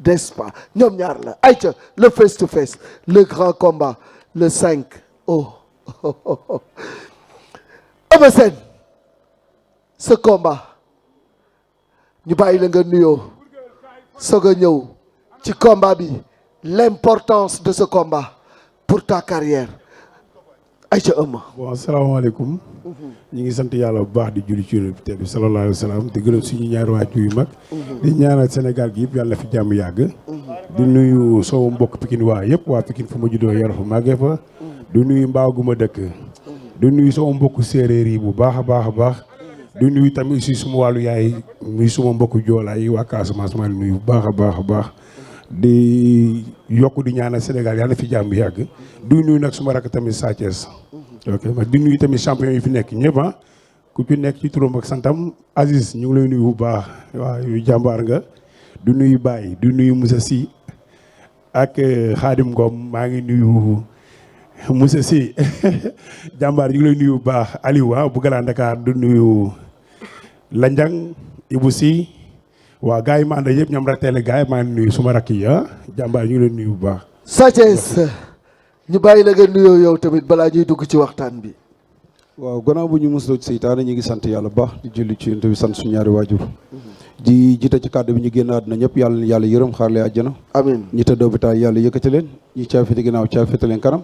n'est-ce pas ñoom ñaar la ayca le face to face le grand combat le 5 oh Eumeu Sène ce combat ñu bàyyi la nga nuyoo soog a ñëw ci combat bi l'importance de ce combat pour ta carrière ayca Eumeu. bon asalaamaaleykum. ñu ngi sant yàlla bu baax di julli ci Yonent bi sallallahu alayhi wa sallam di gërëm suñu ñaari waajur yu mag. di ñaanal Sénégal gi yëpp yàlla fi jàmm yàgg. di nuyu sama mbokk Pikine waa yëpp waa Pikine fu ma juddoo yor fa màggee fa. di nuyu mbaaw gu ma dëkk. di nuyu sama mbokk séeréer yi bu baax a baax a baax. di nuyu tamit aussi suma wàllu yaay muy suma mbokk joolaa yi waa Casamance maa ngi nuyu bu baax a baax a baax. di yokk di ñaanal Sénégal yàlla fi jàmm yàgg. di nuyu nag suma rakk tamit Sa Thiès. ok di nuyu tamit champion yi fi nekk ñëpp ah ku ci nekk ci turam ak santam Aziz ñu ngi lay nuyu bu baax waaw yu jàmbaar nga. di nuyu Baye di nuyu Moussa Sy ak Khadim Ngom maa ngi nuyu Moussa Sy jàmbaar ñu ngi lay nuyu bu baax Aliou ah bu Grand Dakar di nuyu Lanjang Ibou Sy waaw gars yi ma àndal yëpp ñoom rateele gars yi maa ngi nuyu suma rakk yi ah jàmbaar ñu ngi lay nuyu bu baax. Sa Thiès ñu bàyyi la nga nuyoo yow tamit balaa ñuy dugg ci waxtaan bi. waaw gannaaw bu ñu musloo ci seytaane ñu ngi sant yàlla baax di julli ci Yonent bi sant suñu ñaari waajur. di jiite ci kàddu bi ñu génn àdduna ñëpp yàlla yërëm xaar leen àjjana. amiin ñi tëdd hôpital yàlla yëkkati leen ñi caafete ginnaaw caafete leen kanam.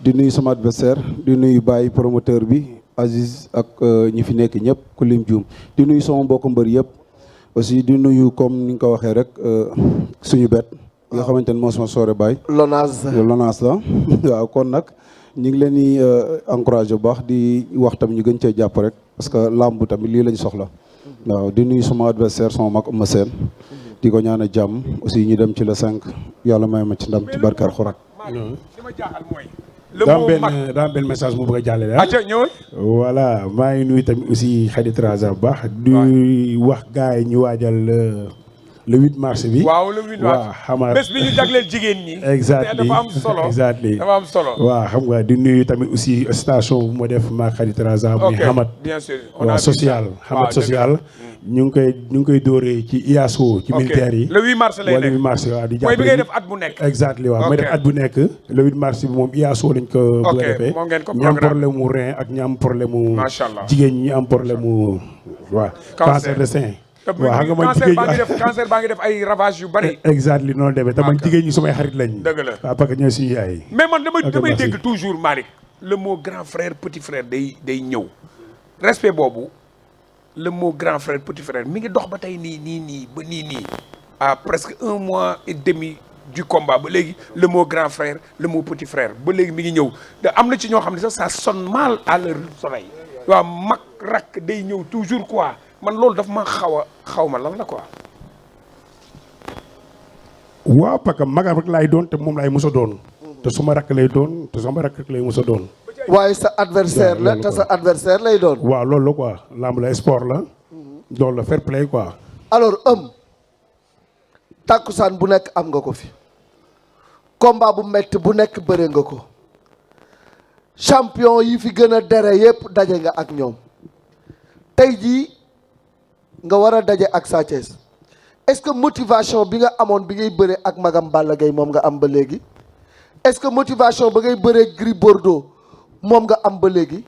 di nuyu sama adversaire di nuyu Baye promoteur bi Aziz ak ñi fi nekk ñëpp ku lim juum di nuyu sama mbokk mbër yëpp. aussi di nuyu comme ni nga ko waxee rek suñu bet nga xamante ne moo sama soore Baye. Lonase la waaw kon nag ñu ngi leen di encouragé bu baax di wax tamit ñu gën cee jàpp rek parce que làmb tamit lii lañ soxla. waaw di nuyu sama adversaire sama mag Eumeu Sène di ko ñaan a jàmm aussi ñu dem ci le 5 yàlla may ma ci ndam ci barke Alxuraan. daa am benn message mu bëgg a jàllale ah. voilà maa ngi nuyu tamit aussi Khady Traza bu baax. di wax gars yi ñu waajal le 8 mars bi. waaw le 8 mars waaw xam nga bés bi ñu jagleel jigéen ñi. exactement dafa am solo dafa am solo. waaw xam nga di nuyu tamit aussi station bu ma def ma Khady Traza. muy xamat bien sûr waaw social xamat social. ñu ngi koy dóoree ci IASO ci militaire yi. le 8 mars lay nekk le 8 mars waaw di jàppale mooy bi ngay def at bu nekk. exactement waaw mooy def at bu nekk. le 8 mars bi moom IASO lañ ko. bëgg a defee ñi am problème mu rein ak ñi am problème mu. macha allah jigéen ñi am problème mu. waaw cancer de sein. waaw xam nga man jigéen cancer baa ngi def ay ravage yu bari. exactement noonu demee te man jigéen ñi sumay xarit lañ. dëgg la waaw parce que ñooy suñu yaay. mais man damay dégg toujours Malick le mot grand frère petit frère day ñëw respect boobu. le mot grand frère petit frère mi ngi dox ba tey nii ba nii à presque 1 mois et demi du combat ba léegi le mot grand frère le mot petit frère ba léegi mi ngi ñëw da am na ci ñoo xam ne sax ça sonne mal à leur oreille waaw mag rakk day ñëw toujours quoi man loolu daf ma xaw ma lan la quoi. waaw parce que magam rek laay doon te moom laay mos a doon. te suma rakk lay doon te sama rakk rek lay mos a doon. waaye sa adversaire la te sa adversaire lay doon. waaw loolu la quoi lamb la sport la. loolu la fair play quoi. alors tàkkusaan bu nekk am nga ko fi. combat bu metti bu nekk bëre nga ko. champion yi fi gën a dere yépp daje nga ak ñoom. tey jii nga war a daje ak Sa Thiès est-ce que motivation bi nga amoon bi ngay bëre ak magam Balla Gaye moom nga am ba léegi. est-ce que motivation ba ngay bëree Gris Bordeaux moom nga am ba léegi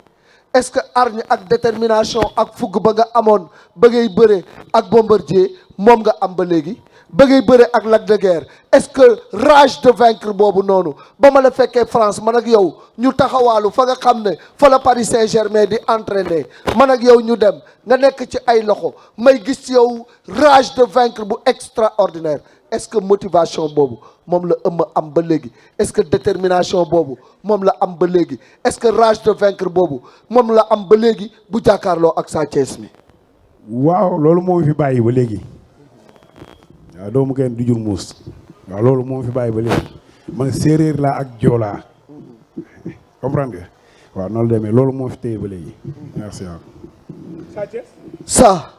est-ce que hargne ak détermination ak fugg ba nga amoon ba ngay bëre ak Bombardier moom nga am ba léegi ba ngay bëre ak Lac de Guiers est-ce que rage de vaincre boobu noonu ba ma la fekkee France man ak yow ñu taxawaalu fa nga xam ne fa la Paris Saint-Germain di entraîner man ak yow ñu dem nga nekk ci ay loxo may gis ci yow rage de vaincre bu extraordinaire est-ce que motivation boobu moom la Eumeu am ba léegi est-ce que détermination boobu moom la am ba léegi est-ce que rage de vaincre boobu moom la am ba léegi bu jàkkaarloo ak Sa Thiès mi. waaw loolu moo fi bàyyi ba léegi waaw doomu kenn du jur muus waaw loolu moo fi bàyyi ba léegi man séeréer laa ak joolaa comprendre nga waaw noonu la demee loolu moo fi téye ba léegi merci. Sa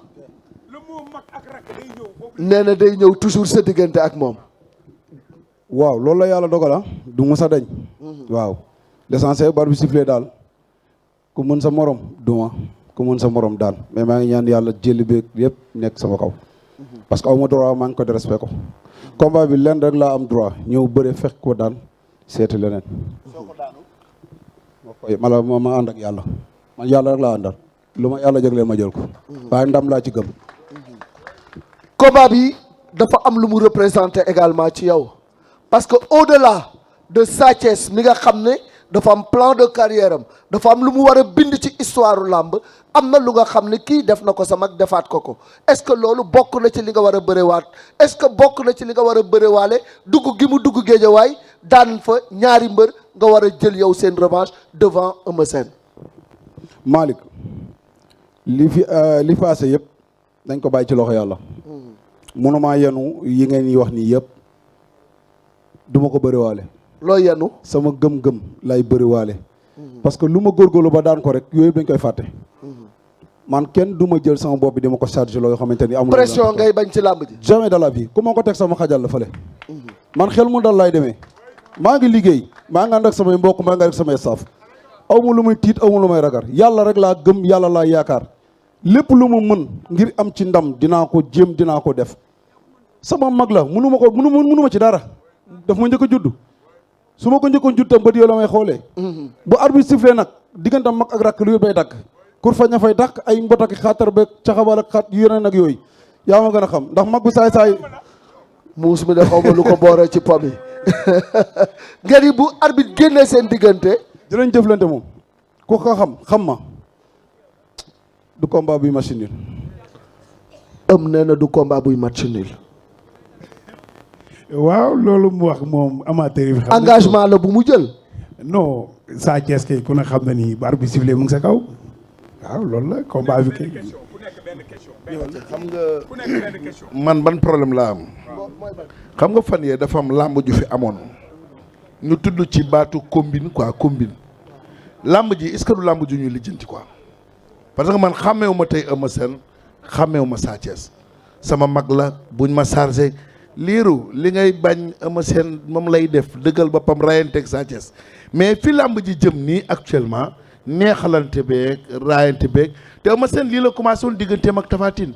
nee na day ñëw toujours sa diggante ak moom. waaw loolu la yàlla dogala du mës a dañ. waaw l'essentiel bar bi sifflé daal ku mën sa morom duma ku mën sa morom daal mais maa ngi ñaan yàlla jëli beeg yëpp nekk sama kaw. parce que aw ma droit maa ngi ko de respect ko. combat bi lenn rek laa am droit ñëw bëre fekk ko daan seeti leneen. ma ànd ak yàlla man yàlla rek laa àndal lu ma yàlla jagleel ma jël ko. waaye ndam laa ci gëm. combat bi dafa am lu mu représenté également ci yow parce que au-delà de Sa Thiès mi nga xam ne dafa am plan de carrière am dafa am lu mu war a bind ci histoire làmb am na lu nga xam ne kii def na ko sa mag defaat ko est-ce que loolu bokk na ci li nga war a bërewaat est-ce que bokk na ci li nga war a bërewaale dugg gi mu dugg géejawaay daan fa ñaari mbër nga war a jël yow seen revanche devant Eumeu Sène. Malick li passé yëpp dañ ko bàyyi ci loxo yàlla. mënumaa yenu yi ngeen yi wax nii yëpp duma ko bëriwaale. loo yenu sama gëm-gëm lay bëriwaale. parce que lu ma góorgóorlu ba daan ko rek yooyu yëpp dañ koy fàtte. man kenn du ma jël sama bopp bi di ma ko chargé loo xamante ni amul. pression ngay bañ ci làmb ji. jamais de la vie ku ma ko teg sama xajal la fële. man xel mu dal lay demee. maa ngi liggéey maa ngi ànd ak samay mbokk maa ngi ànd ak samay staff aw ma lu may tiit aw ma lu may ragal yàlla rek laa gëm yàlla laa yaakaar lépp lu ma mën ngir am ci ndam dinaa ko jéem dinaa ko def. sama mag la munu ma ci dara daf ma njëkk a judd su ma ko njëkkoon judd tam bët yoo la may xoolee. bu arbitre sifflé nag diggante mag ak rakk lu yëpp day dakk kur fa ña fay dakk ay mbot ak xaatar beeg caxabal ak xaat yeneen ak yooyu yaa ma gën a xam ndax mag bu saay-saay muus mi de xaw ma lu ko booree ci po bi ngeen yi bu arbitre génnee seen diggante dinañ jëflante moom ku ko xam ma du combat buy match nul. nee na du combat buy match nul. waaw loolu mu wax moom amateur yi. xam engagement la bu mu jël. non Sa Thiès kay ku ne xam na ni bu arbitre bi sifflé mu ngi sa kaw waaw loolu la combat bi kay. xam nga man ban problème laa am. xam nga fan yee dafa am làmb ju fi amoon ñu tudd ci baatu combine quoi combine làmb ji est-ce que du làmb ju ñuy lijjanti quoi parce que man xàmmeewu ma tey Eumeu Sène xàmmeewu ma Sa Thiès sama mag la buñ ma chargé liiru li ngay bañ Eumeu Sène moom lay def dëggal boppam rayanteeg Sa Thiès mais fi làmb ji jëm nii actuellement neexalante beeg raayante beeg te Eumeu Sène lii la commencé woon digganteem ak Tapha Tine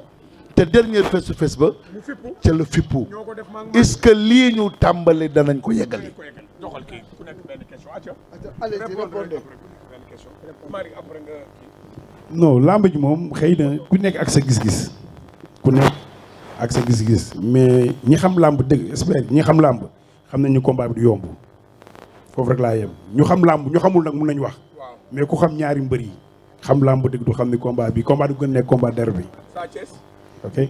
te dernier face to face ba ca la fippu est-ce que lii ñu tàmbali danañ ko yeggali. non làmb ji moom xëy na ku nekk ak sa gis-gis ku nekk ak sa gis-gis mais ñi xam làmb dëgg espère ñi xam làmb xam nañu combat bi du yomb foofu rek laa yem ñu xam làmb ñu xamul nag mun nañu wax mais ku xam ñaari mbër yi xam làmb dëgg du xam ni combat bi du gën nekk combat derby bi ok.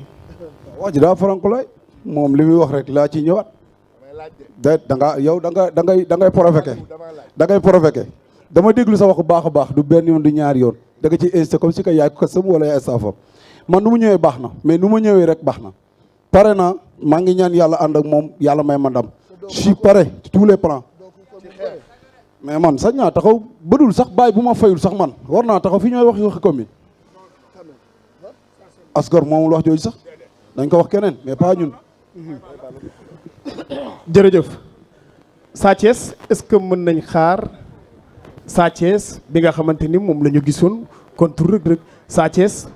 wax ji daa farankulay moom li muy wax rek laa ci ñëwaat da nga yow da ngay provoqué dama déglu sa wax bu baax a baax du benn yoon du ñaari yoon da nga ci insisté comme si que yaay ko sëm wala yaay staffam man nu mu ñëwee baax na mais nu ma ñëwee rek baax na pare na maa ngi ñaan yàlla ànd ak moom yàlla may ma ndam je suis prêt tous les plans mais man sax ñaa taxaw bëdul sax bàyyi bu ma fayul sax man war naa taxaw fi ñooy waxi commune asgor moomul wax jooju sax dañ ko wax keneen mais pas ñun. jërëjëf Sa Thiès est-ce que mën nañ xaar Sa Thiès bi nga xamante ni moom la ñu gisoon contre Reug Reug Sa Thiès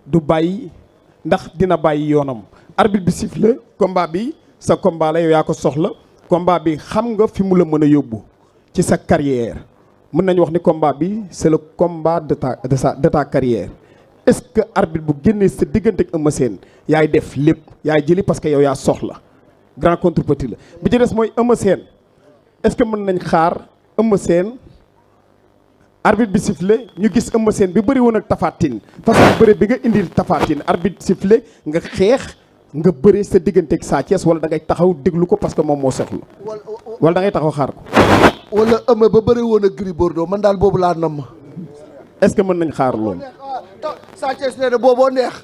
du bàyyi ndax dina bàyyi yoonam arbitre bi sifflé combat bi sa combat la yow yaa ko soxla combat bi xam nga fi mu la mën a yóbbu ci sa carrière mën nañu wax ni combat bi c'est le combat de ta carrière. est-ce que arbitre bu génnee sa diggante ak Eumeu Sène yaay def lépp yaay jëli parce que yow yaa soxla grand contre petit la bi ci des mooy Eumeu Sène est-ce que mën nañ xaar Eumeu Sène arbitre bi sifflé ñu gis Eumeu Sène bi bëri woon ak Tapha Tine façon bëri bi nga indil Tapha Tine arbitre sifflé nga xeex nga bëri sa diggante ak Sa Thiès wala da ngay taxaw déglu ko parce que moom moo soxla wala da ngay taxaw xaar ko. wala Eumeu ba bëri woon ak Gris Bordeaux man daal boobu laa namm. est-ce que mën nañ xaar loolu. Sa Thiès nee na booboo neex.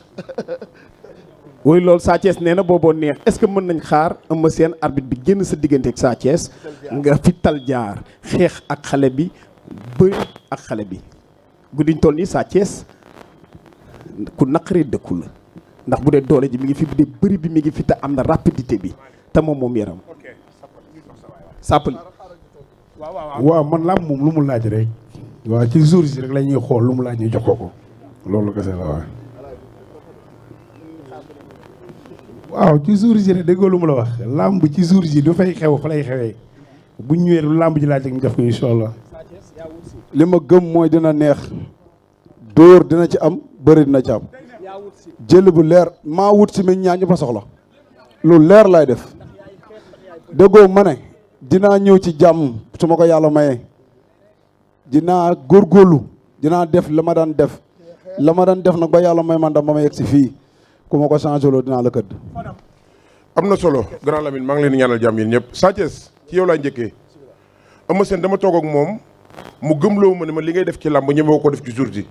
woy loolu Sa Thiès nee na booboo neex est-ce que mën nañ xaar Eumeu Sène arbitre bi génn sa diggante ak Sa Thiès nga fi tal jaar xeex ak xale bi bëri ak xale bi guddiñ toll nii Sa Thiès ku naqaree dëkku la ndax bu dee doole ji mi ngi fi bu dee bëri bi mi ngi fi te am na rapidité bi te moom yaram sàppali waaw man làmb moom lu mu laaj rek waaw ci jour si rek la ñuy xool lu mu laaj ñu jox ko loolu kese la waaw. waaw ci jour ji déggoo lu mu la wax làmb ci jour ji du fay xew fa lay xewee bu ñu ñëwee lu làmb ji laaj rek ñu def ko incha allah. li ma gëm mooy dina neex dóor dina ci am bëri dina ci am jël bu leer maa wut si meñ ñaa ñëpp a soxla lu leer lay def déggoo ma ne dinaa ñëw ci jàmm su ma ko yàlla mayee dinaa góorgóorlu dinaa def la ma daan def nag ba yàlla may man dam ba ma yegg si fii ku ma ko changé loo dinaa la këdd. am na solo grand Lamine maa ngi leen di ñaanal jàmm yéen ñëpp Sa Thiès ci yow laa njëkkee Eumeu Sène dama toog ak moom mu gëmloo ma ne ma li ngay def ci làmb ñemewoo ko def ci jour ji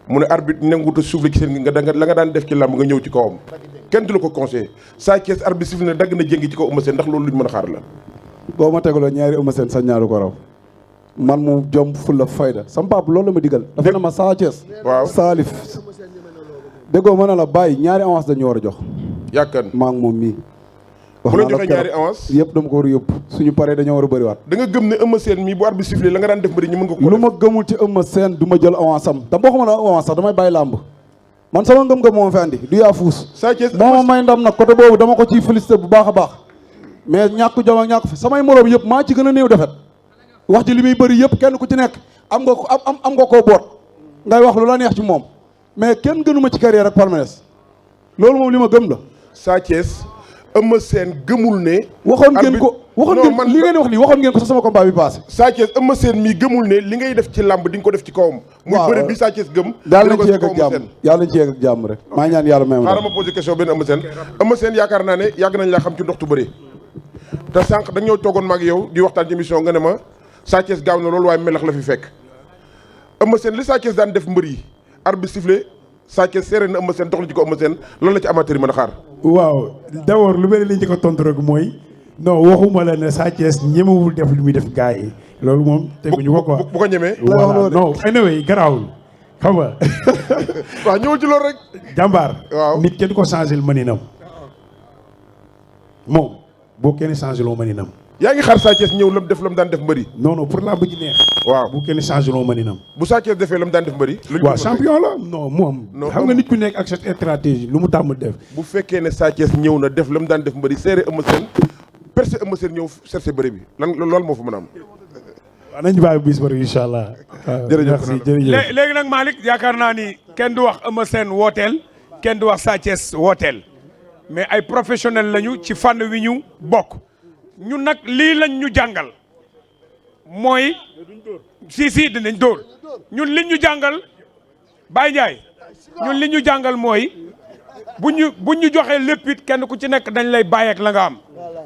mu ne arbitre nanguut a soufflé ci seen la nga daan def ci làmb nga ñëw ci kawam kenn du la ko conseillé Sa Thiès arbitre sifflé ne dagg na jéngi ci kaw Eumeu Sène ndax loolu luñ mën a xaar la. boo ma tegaloo ñaari Eumeu Sène sax ñaaru ko raw man mu jom fulla fayda sama papa loolu la ma digal dafa ne ma Sa Thiès waaw Salif déggoo ma ne la bàyyi ñaari avance dañu war a jox yàkkan maa ngi moom mii bu la joxee ñaari avance yëpp dama ko war a yóbbu suñu paree dañoo war a bëriwaat da nga gëm ne Eumeu Sène mii bu arbitre sifflé la nga daan def bëri ñu mën nga ko lu ma gëmul ci Eumeu Sène du ma jël avance am te boo xama ne avance sax damay bàyyi làmb man sama ngëm-ngëm moo fi andi du yaa fuus Sa Thiès moo ma may ndam nag côté boobu dama ko ciy félicité bu baax a baax mais ñàkk jom ak ñàkk fi samay moroom yëpp maa ci gën a néew defet wax ji li muy bëri yëpp kenn ku ci nekk am nga ko am nga koo boot ngay wax lu la neex ci moom mais kenn gënuma ci carrière ak palmarès loolu moom li ma gëm la Sa Thiès Eumeu Sène gëmul ne waxoon ngeen ko waxoon non, ngeen li ngeen wax nii waxoon ngeen ko sa sama combat bi passé Sa Thiès Eumeu Sène mii gëmul ne li ngay def ci làmb di nga ko def ci kawam muy waaw bëri bi Sa Thiès gëm yàlla nañ ci yegg ak jàmm yàlla nañ ci yegg ak jàmm rek maa ñaan yàlla may xaaral ma posé question benn Eumeu Sène yaakaar naa ne yàgg nañ laa xam ci ndoxtu bëri te sànq dañoo toogoon maag yow di waxtaan ci émission nga ne ma Sa Thiès gaaw na loolu waaye melax la fi fekk Eumeu Sène li Sa Thiès daan def mbër yi arbitre sifflé Sa Thiès seere na Eumeu Sène dox la ci ko Eumeu Sène loolu la ci amateur yi mën a xaar waaw d'abord lu mel ni li ñu ko tontu rek mooy non waxuma la ne Sa Thiès ñemewul def lu muy def gars yi loolu moom teguñu ko quoi. bu ko ñemee. voilà non anyway garaawul xam nga. waaw ñëwul ci loolu rek. jàmbaar. waaw nit kenn ko changé mëninam moom boo kenn changé loo mëninam. yaa ngi xaar Sa Thiès ñëw lam def lam daan def mbëri. non non pour làmb ji neex. waaw bu kenn changé loo mëninam. bu Sa Thiès defee lam daan def mbëri. waaw champion la non moom. xam nga nit ku nekk ak cette stratégie lu mu tàmm def. bu fekkee ne Sa Thiès ñëw na def lam daan def mbëri seere Eumeu Sène percé Eumeu Sène ñëw cherché bëri bi lan loolu moo fa mën a am. waaw nañu bàyyi bis bëri incha allah. jërëjëf merci jërëjëf. léegi nag Malick yaakaar naa ni kenn du wax Eumeu Sène wooteel kenn du wax Sa Thiès wooteel mais ay professionnel lañu ci fànn wi ñu bokk. ñun nag lii lañ ñu jàngal mooy si dinañ dóor ñun li ñu jàngal Baye Ndiaye ñun li ñu jàngal mooy buñ ñu joxee lépp it kenn ku ci nekk dañ lay bàyyi ak la nga am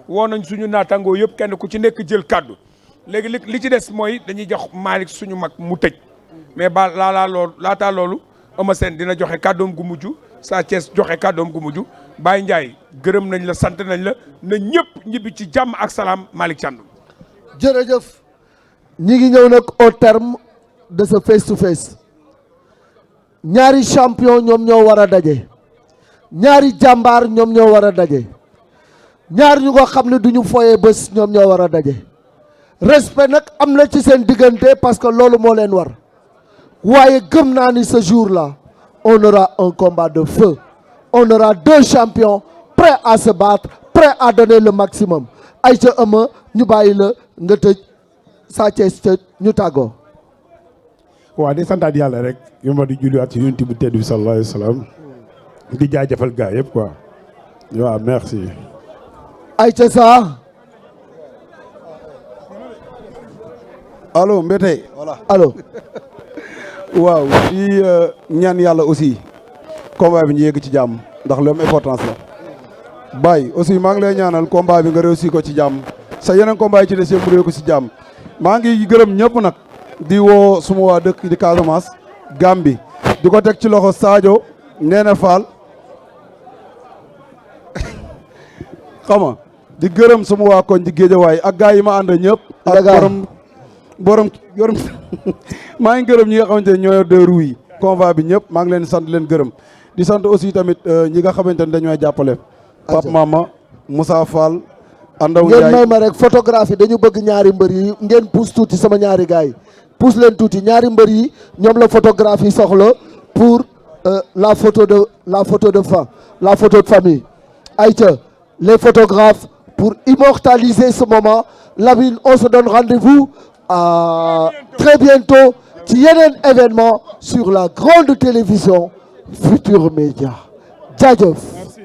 woo nañ suñu naatangoo yëpp kenn ku ci nekk jël kàddu léegi li ci des mooy dañuy jox Malick suñu mag mu tëj mais ba laataa loolu Eumeu Sène dina joxe kàddoom gu mujj Sa Thiès joxe kàddoom gu mujj Baye Ndiaye gërëm nañ la sant nañ la na ñëpp ñibbi ci jàmm ak salaam Malick Thiandoum. jërëjëf ñi ngi ñëw nag au terme de ce face to face ñaari champion ñoom ñoo war a daje ñaari jàmbaar ñoom ñoo war a daje ñaar ñu ko xam ne du ñu foyee bés ñoom ñoo war a daje respect nag am na ci seen diggante parce que loolu moo leen war waaye gëm naa ni ce jour là on aura un combat de feu. On aura deux champions prêts à se battre, prêts à donner le maximum. Aïcha Eumeu ñu bàyyi la nga tëj Sa Thiès tëj ñu tàggoo. waaw di santaat yàlla rek yu ma di julliwaat ci yonent bu tedd bi sallallahu alayhi wa sallam di jaajëfal gars yëpp quoi waaw merci. Aïcha Sa. allo Mbete voilà allo. waaw di ñaan yàlla aussi. combat bi ñu yegg ci jàmm ndax lu am importance la Baye aussi maa ngi lay ñaanal combat bi nga réussi ko ci jàmm sa yeneen combat yi ci des yëpp mu réew ko ci jàmm maa ngi gërëm ñëpp nag di woo suma waa dëkk di Casamance Gambie di ko teg ci loxo Sadio Neene Fall xam nga di gërëm suma waa koñ di Géejawaay ak gars yi ma ànd ñëpp ak borom maa ngi gërëm ñi nga xamante ne ñoo yor deux roues yi convoi bi ñëpp maa ngi leen sant leen gërëm di sant aussi tamit ñi nga xamante ne dañooy jàppale Pape Mama Moussa Fall Andaw Ndiaye ngeen may ma rek photographie dañu bëgg ñaari mbër yi ngeen pousse tuuti sama ñaari gars yi pousse leen tuuti ñaari mbër yi ñoom la photographie soxla pour la photo de famille Aïcha, les photographes, pour immortaliser ce moment. Lamine, on se donne rendez-vous à très bientôt ci yeneen événement sur la grande télévision Futurs Médias. jaajëf. Merci.